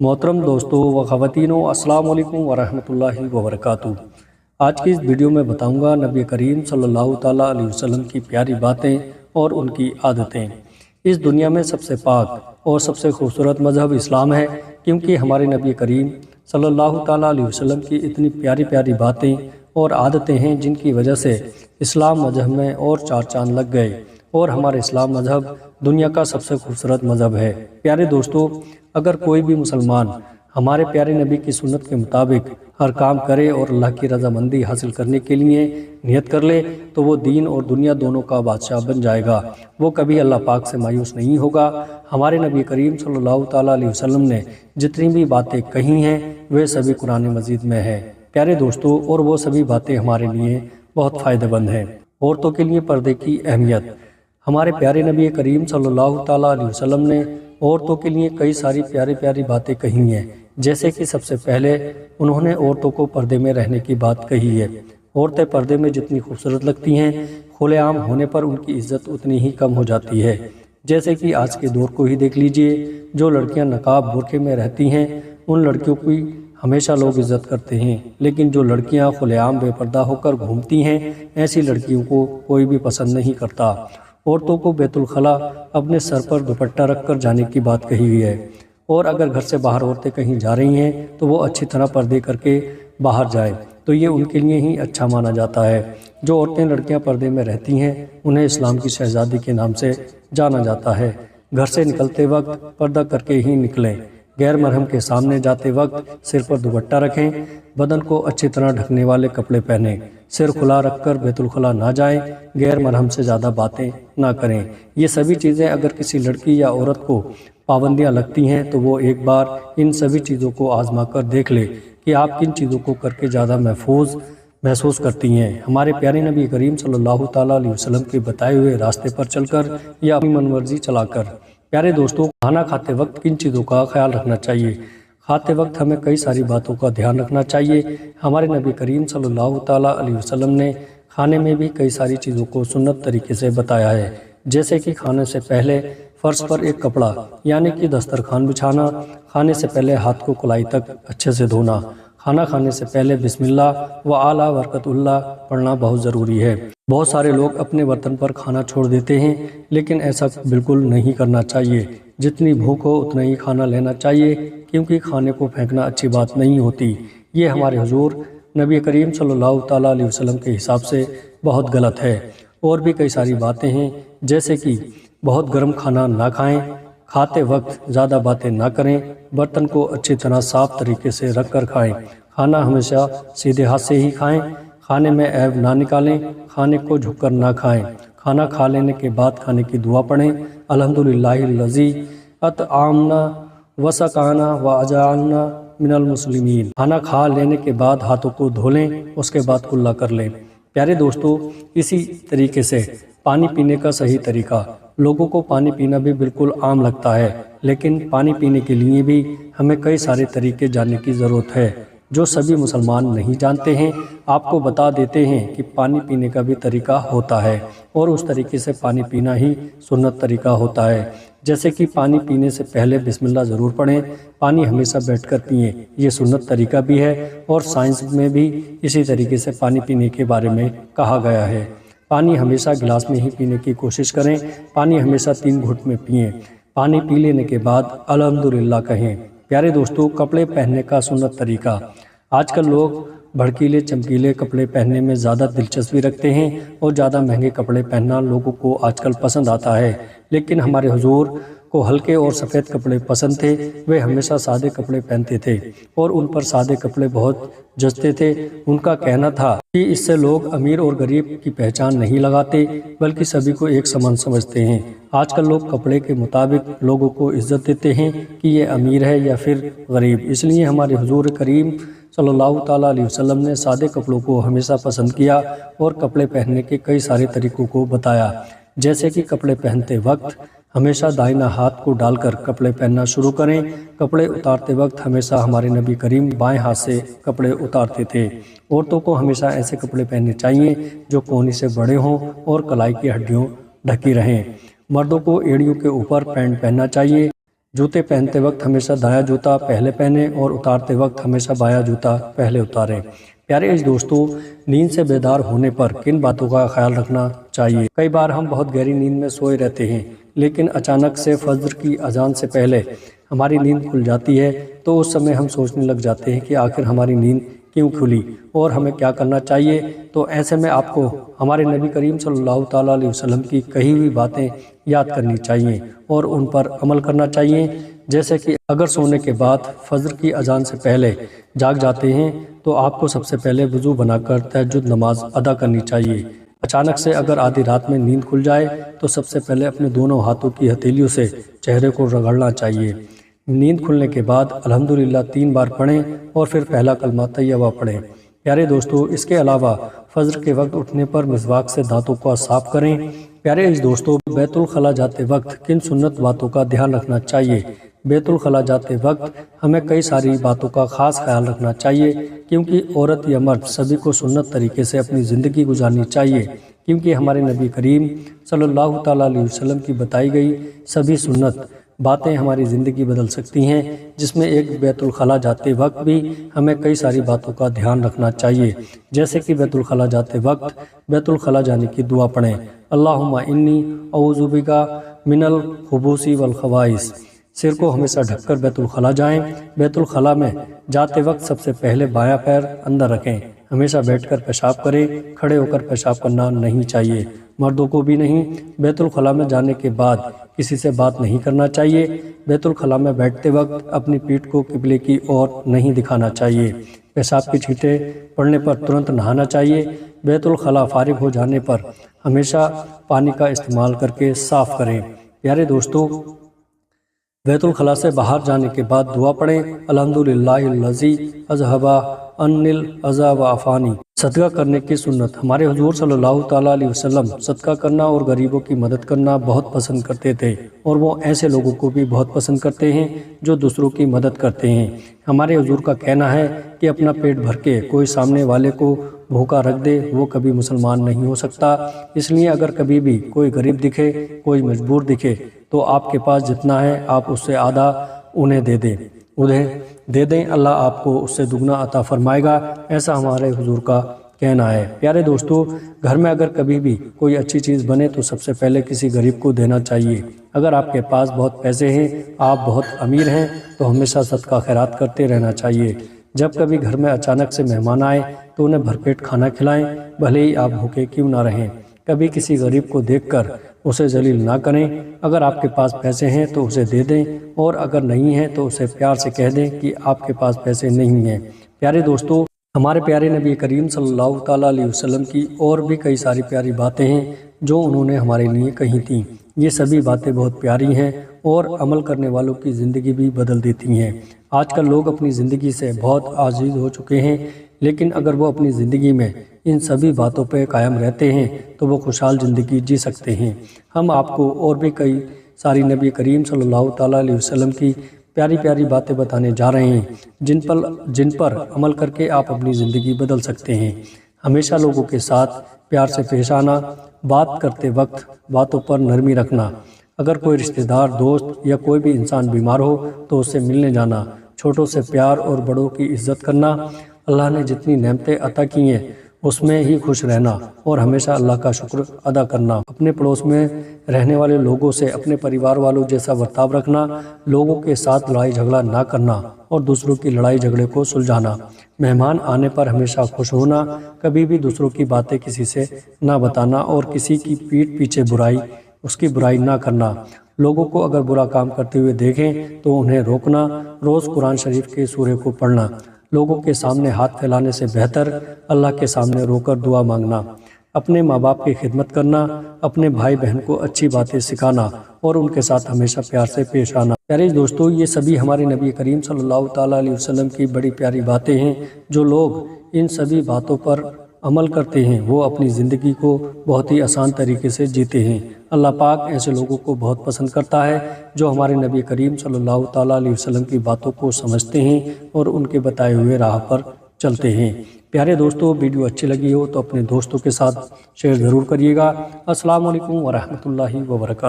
محترم دوستو و خواتینوں، السلام علیکم ورحمۃ اللہ وبرکاتہ۔ آج کی اس ویڈیو میں بتاؤں گا نبی کریم صلی اللہ تعالیٰ علیہ وسلم کی پیاری باتیں اور ان کی عادتیں۔ اس دنیا میں سب سے پاک اور سب سے خوبصورت مذہب اسلام ہے، کیونکہ ہمارے نبی کریم صلی اللہ تعالیٰ علیہ وسلم کی اتنی پیاری پیاری باتیں اور عادتیں ہیں جن کی وجہ سے اسلام مذہب میں اور چار چاند لگ گئے، اور ہمارے اسلام مذہب دنیا کا سب سے خوبصورت مذہب ہے۔ پیارے دوستو، اگر کوئی بھی مسلمان ہمارے پیارے نبی کی سنت کے مطابق ہر کام کرے اور اللہ کی رضامندی حاصل کرنے کے لیے نیت کر لے تو وہ دین اور دنیا دونوں کا بادشاہ بن جائے گا، وہ کبھی اللہ پاک سے مایوس نہیں ہوگا۔ ہمارے نبی کریم صلی اللہ تعالیٰ علیہ وسلم نے جتنی بھی باتیں کہی ہیں وہ سبھی قرآن مجید میں ہے پیارے دوستو، اور وہ سبھی باتیں ہمارے لیے بہت فائدہ مند ہیں۔ عورتوں کے لیے پردے کی اہمیت۔ ہمارے پیارے نبی کریم صلی اللہ تعالیٰ علیہ وسلم نے عورتوں کے لیے کئی ساری پیاری پیاری باتیں کہی ہیں، جیسے کہ سب سے پہلے انہوں نے عورتوں کو پردے میں رہنے کی بات کہی ہے۔ عورتیں پردے میں جتنی خوبصورت لگتی ہیں، کھلے عام ہونے پر ان کی عزت اتنی ہی کم ہو جاتی ہے۔ جیسے کہ آج کے دور کو ہی دیکھ لیجئے، جو لڑکیاں نقاب برقعے میں رہتی ہیں ان لڑکیوں کی ہمیشہ لوگ عزت کرتے ہیں، لیکن جو لڑکیاں کھلے عام بے پردہ ہو کر گھومتی ہیں ایسی لڑکیوں کو کوئی بھی پسند نہیں کرتا۔ عورتوں کو بیت الخلاء اپنے سر پر دوپٹہ رکھ کر جانے کی بات کہی ہوئی ہے، اور اگر گھر سے باہر عورتیں کہیں جا رہی ہیں تو وہ اچھی طرح پردے کر کے باہر جائیں تو یہ ان کے لیے ہی اچھا مانا جاتا ہے۔ جو عورتیں لڑکیاں پردے میں رہتی ہیں انہیں اسلام کی شہزادی کے نام سے جانا جاتا ہے۔ گھر سے نکلتے وقت پردہ کر کے ہی نکلیں، غیر محرم کے سامنے جاتے وقت سر پر دوپٹہ رکھیں، بدن کو اچھی طرح ڈھکنے والے کپڑے پہنیں، سر کھلا رکھ کر بیت الخلاء نہ جائیں، غیر محرم سے زیادہ باتیں نہ کریں۔ یہ سبھی چیزیں اگر کسی لڑکی یا عورت کو پابندیاں لگتی ہیں تو وہ ایک بار ان سبھی چیزوں کو آزما کر دیکھ لے کہ آپ کن چیزوں کو کر کے زیادہ محفوظ محسوس کرتی ہیں۔ ہمارے پیارے نبی کریم صلی اللہ تعالیٰ علیہ وسلم کے بتائے ہوئے راستے پر چل کر یا اپنی من مرضی چلا کر۔ پیارے دوستوں، کھانا کھاتے وقت کن چیزوں کا خیال رکھنا چاہیے؟ کھاتے وقت ہمیں کئی ساری باتوں کا دھیان رکھنا چاہیے۔ ہمارے نبی کریم صلی اللہ تعالیٰ علیہ وسلم نے کھانے میں بھی کئی ساری چیزوں کو سنت طریقے سے بتایا ہے، جیسے کہ کھانے سے پہلے فرش پر ایک کپڑا یعنی کہ دسترخوان بچھانا، کھانے سے پہلے ہاتھ کو کلائی تک اچھے سے دھونا، کھانا کھانے سے پہلے بسم اللہ و اعلیٰ برکت اللہ پڑھنا بہت ضروری ہے۔ بہت سارے لوگ اپنے برتن پر کھانا چھوڑ دیتے ہیں، لیکن ایسا بالکل نہیں کرنا چاہیے۔ جتنی بھوک ہو اتنا ہی کھانا لینا چاہیے، کیونکہ کھانے کو پھینکنا اچھی بات نہیں ہوتی۔ یہ ہمارے حضور نبی کریم صلی اللہ تعالیٰ علیہ وسلم کے حساب سے بہت غلط ہے۔ اور بھی کئی ساری باتیں ہیں، جیسے کہ بہت گرم کھانا نہ کھائیں، کھاتے وقت زیادہ باتیں نہ کریں، برتن کو اچھی طرح صاف طریقے سے رکھ کر کھائیں، کھانا ہمیشہ سیدھے ہاتھ سے ہی کھائیں، کھانے میں عیب نہ نکالیں، کھانے کو جھک کر نہ کھائیں، کھانا کھا لینے کے بعد کھانے کی دعا پڑھیں، الحمدللہ الذی اطعمنا وسقانا واجعلنا من المسلمین۔ کھانا کھا لینے کے بعد ہاتھوں کو دھو لیں، اس کے بعد کلا کر لیں۔ پیارے دوستو، اسی طریقے سے پانی پینے کا صحیح طریقہ۔ لوگوں کو پانی پینا بھی بالکل عام لگتا ہے، لیکن پانی پینے کے لیے بھی ہمیں کئی سارے طریقے جاننے کی ضرورت ہے جو سبھی مسلمان نہیں جانتے ہیں۔ آپ کو بتا دیتے ہیں کہ پانی پینے کا بھی طریقہ ہوتا ہے، اور اس طریقے سے پانی پینا ہی سنت طریقہ ہوتا ہے۔ جیسے کہ پانی پینے سے پہلے بسم اللہ ضرور پڑھیں، پانی ہمیشہ بیٹھ کر پئیں، یہ سنت طریقہ بھی ہے، اور سائنس میں بھی اسی طریقے سے پانی پینے کے بارے میں کہا گیا ہے۔ پانی ہمیشہ گلاس میں ہی پینے کی کوشش کریں، پانی ہمیشہ 3 گھٹ میں پئیں، پانی پی لینے کے بعد الحمدللہ کہیں۔ پیارے دوستو، کپڑے پہننے کا سنت طریقہ۔ آج کل لوگ بھڑکیلے چمکیلے کپڑے پہننے میں زیادہ دلچسپی رکھتے ہیں، اور زیادہ مہنگے کپڑے پہننا لوگوں کو آج کل پسند آتا ہے، لیکن ہمارے حضور کو ہلکے اور سفید کپڑے پسند تھے۔ وہ ہمیشہ سادے کپڑے پہنتے تھے، اور ان پر سادے کپڑے بہت جچتے تھے۔ ان کا کہنا تھا کہ اس سے لوگ امیر اور غریب کی پہچان نہیں لگاتے، بلکہ سبھی کو ایک سمان سمجھتے ہیں۔ آج کل لوگ کپڑے کے مطابق لوگوں کو عزت دیتے ہیں کہ یہ امیر ہے یا پھر غریب، اس لیے ہمارے حضور کریم صلی اللہ تعالیٰ علیہ وسلم نے سادے کپڑوں کو ہمیشہ پسند کیا، اور کپڑے پہننے کے کئی سارے طریقوں کو بتایا، جیسے کہ کپڑے پہنتے وقت ہمیشہ دائیں ہاتھ کو ڈال کر کپڑے پہننا شروع کریں۔ کپڑے اتارتے وقت ہمیشہ ہمارے نبی کریم بائیں ہاتھ سے کپڑے اتارتے تھے۔ عورتوں کو ہمیشہ ایسے کپڑے پہننے چاہیے جو کونی سے بڑے ہوں اور کلائی کی ہڈیوں ڈھکی رہیں۔ مردوں کو ایڑیوں کے اوپر پینٹ پہننا چاہیے، جوتے پہنتے وقت ہمیشہ دایاں جوتا پہلے پہنیں اور اتارتے وقت ہمیشہ بایاں جوتا پہلے اتاریں۔ پیارے عزیز دوستو، نیند سے بیدار ہونے پر کن باتوں کا خیال رکھنا چاہیے؟ کئی بار ہم بہت گہری نیند میں سوئے رہتے ہیں، لیکن اچانک سے فجر کی اذان سے پہلے ہماری نیند کھل جاتی ہے، تو اس سمے ہم سوچنے لگ جاتے ہیں کہ آخر ہماری نیند کیوں کھلی اور ہمیں کیا کرنا چاہیے۔ تو ایسے میں آپ کو ہمارے نبی کریم صلی اللہ تعالیٰ علیہ وسلم کی کہی ہوئی باتیں یاد کرنی چاہیے اور ان پر عمل کرنا چاہیے، جیسے کہ اگر سونے کے بعد فجر کی اذان سے پہلے جاگ جاتے ہیں تو آپ کو سب سے پہلے وضو بنا کر تہجد نماز ادا کرنی چاہیے۔ اچانک سے اگر آدھی رات میں نیند کھل جائے تو سب سے پہلے اپنے دونوں ہاتھوں کی ہتھیلیوں سے چہرے کو رگڑنا چاہیے۔ نیند کھلنے کے بعد الحمدللہ 3 بار پڑھیں اور پھر پہلا کلمہ طیبہ پڑھیں۔ پیارے دوستو، اس کے علاوہ فجر کے وقت اٹھنے پر مسواک سے دانتوں کو صاف کریں۔ پیارے عزیز دوستو، بیت الخلا جاتے وقت کن سنت باتوں کا دھیان رکھنا چاہیے؟ بیت الخلا جاتے وقت ہمیں کئی ساری باتوں کا خاص خیال رکھنا چاہیے، کیونکہ عورت یا مرد سبھی کو سنت طریقے سے اپنی زندگی گزارنی چاہیے، کیونکہ ہمارے نبی کریم صلی اللہ تعالیٰ علیہ وسلم کی بتائی گئی سبھی سنت باتیں ہماری زندگی بدل سکتی ہیں، جس میں ایک بیت الخلا جاتے وقت بھی ہمیں کئی ساری باتوں کا دھیان رکھنا چاہیے، جیسے کہ بیت الخلا جاتے وقت بیت الخلا جانے کی دعا پڑھیں، اللہم انی اعوذ بک من الخبث والخبائث۔ سر کو ہمیشہ ڈھک کر بیت الخلا جائیں۔ بیت الخلا میں جاتے وقت سب سے پہلے بایاں پیر اندر رکھیں۔ ہمیشہ بیٹھ کر پیشاب کریں، کھڑے ہو کر پیشاب کرنا نہیں چاہیے، مردوں کو بھی نہیں۔ بیت الخلا میں جانے کے بعد کسی سے بات نہیں کرنا چاہیے۔ بیت الخلا میں بیٹھتے وقت اپنی پیٹھ کو قبلے کی اور نہیں دکھانا چاہیے۔ پیشاب کی چھینٹیں پڑنے پر ترنت نہانا چاہیے۔ بیت الخلا فارغ ہو جانے پر ہمیشہ پانی کا استعمال کر کے صاف کریں۔ پیارے دوستو، بیت الخلا سے باہر جانے کے بعد دعا پڑھیں، الحمدللہ الذی اذھب عنی الاذی وعافانی۔ صدقہ کرنے کی سنت۔ ہمارے حضور صلی اللہ تعالیٰ علیہ وسلم صدقہ کرنا اور غریبوں کی مدد کرنا بہت پسند کرتے تھے، اور وہ ایسے لوگوں کو بھی بہت پسند کرتے ہیں جو دوسروں کی مدد کرتے ہیں۔ ہمارے حضور کا کہنا ہے کہ اپنا پیٹ بھر کے کوئی سامنے والے کو بھوکا رکھ دے وہ کبھی مسلمان نہیں ہو سکتا۔ اس لیے اگر کبھی بھی کوئی غریب دکھے، کوئی مجبور دکھے، تو آپ کے پاس جتنا ہے آپ اس سے آدھا انہیں دے دیں، اللہ آپ کو اس سے دگنا عطا فرمائے گا، ایسا ہمارے حضور کا کہنا ہے۔ پیارے دوستو، گھر میں اگر کبھی بھی کوئی اچھی چیز بنے تو سب سے پہلے کسی غریب کو دینا چاہیے۔ اگر آپ کے پاس بہت پیسے ہیں، آپ بہت امیر ہیں، تو ہمیشہ صدقہ خیرات کرتے رہنا چاہیے۔ جب کبھی گھر میں اچانک سے مہمان آئے تو انہیں بھرپیٹ کھانا کھلائیں، بھلے ہی آپ بھوکے کیوں نہ رہیں۔ کبھی کسی غریب کو دیکھ کر اسے ذلیل نہ کریں۔ اگر آپ کے پاس پیسے ہیں تو اسے دے دیں، اور اگر نہیں ہیں تو اسے پیار سے کہہ دیں کہ آپ کے پاس پیسے نہیں ہیں۔ پیارے دوستو، ہمارے پیارے نبی کریم صلی اللہ تعالیٰ علیہ وسلم کی اور بھی کئی ساری پیاری باتیں ہیں جو انہوں نے ہمارے لیے کہی تھیں۔ یہ سبھی باتیں بہت پیاری ہیں اور عمل کرنے والوں کی زندگی بھی بدل دیتی ہیں۔ آج کل لوگ اپنی زندگی سے بہت عاجز ہو چکے ہیں، لیکن اگر وہ اپنی زندگی میں ان سبھی باتوں پہ قائم رہتے ہیں تو وہ خوشحال زندگی جی سکتے ہیں۔ ہم آپ کو اور بھی کئی ساری نبی کریم صلی اللہ تعالیٰ علیہ وسلم کی پیاری پیاری باتیں بتانے جا رہے ہیں، جن پر عمل کر کے آپ اپنی زندگی بدل سکتے ہیں۔ ہمیشہ لوگوں کے ساتھ پیار سے پیش آنا، بات کرتے وقت باتوں پر نرمی رکھنا، اگر کوئی رشتہ دار، دوست یا کوئی بھی انسان بیمار ہو تو اس سے ملنے جانا، چھوٹوں سے پیار اور بڑوں کی عزت کرنا، اللہ نے جتنی نعمتیں عطا کی ہیں اس میں ہی خوش رہنا اور ہمیشہ اللہ کا شکر ادا کرنا، اپنے پڑوس میں رہنے والے لوگوں سے اپنے پریوار والوں جیسا برتاؤ رکھنا، لوگوں کے ساتھ لڑائی جھگڑا نہ کرنا اور دوسروں کی لڑائی جھگڑے کو سلجھانا، مہمان آنے پر ہمیشہ خوش ہونا، کبھی بھی دوسروں کی باتیں کسی سے نہ بتانا اور کسی کی پیٹھ پیچھے اس کی برائی نہ کرنا، لوگوں کو اگر برا کام کرتے ہوئے دیکھیں تو انہیں روکنا، روز قرآن شریف کے سورے کو پڑھنا، لوگوں کے سامنے ہاتھ پھیلانے سے بہتر اللہ کے سامنے رو کر دعا مانگنا، اپنے ماں باپ کی خدمت کرنا، اپنے بھائی بہن کو اچھی باتیں سکھانا اور ان کے ساتھ ہمیشہ پیار سے پیش آنا۔ پیارے دوستو، یہ سبھی ہمارے نبی کریم صلی اللہ تعالیٰ علیہ وسلم کی بڑی پیاری باتیں ہیں۔ جو لوگ ان سبھی باتوں پر عمل کرتے ہیں وہ اپنی زندگی کو بہت ہی آسان طریقے سے جیتے ہیں۔ اللہ پاک ایسے لوگوں کو بہت پسند کرتا ہے جو ہمارے نبی کریم صلی اللہ تعالیٰ علیہ وسلم کی باتوں کو سمجھتے ہیں اور ان کے بتائے ہوئے راہ پر چلتے ہیں۔ پیارے دوستو، ویڈیو اچھی لگی ہو تو اپنے دوستوں کے ساتھ شیئر ضرور کریے گا۔ السلام علیکم ورحمۃ اللہ وبرکاتہ۔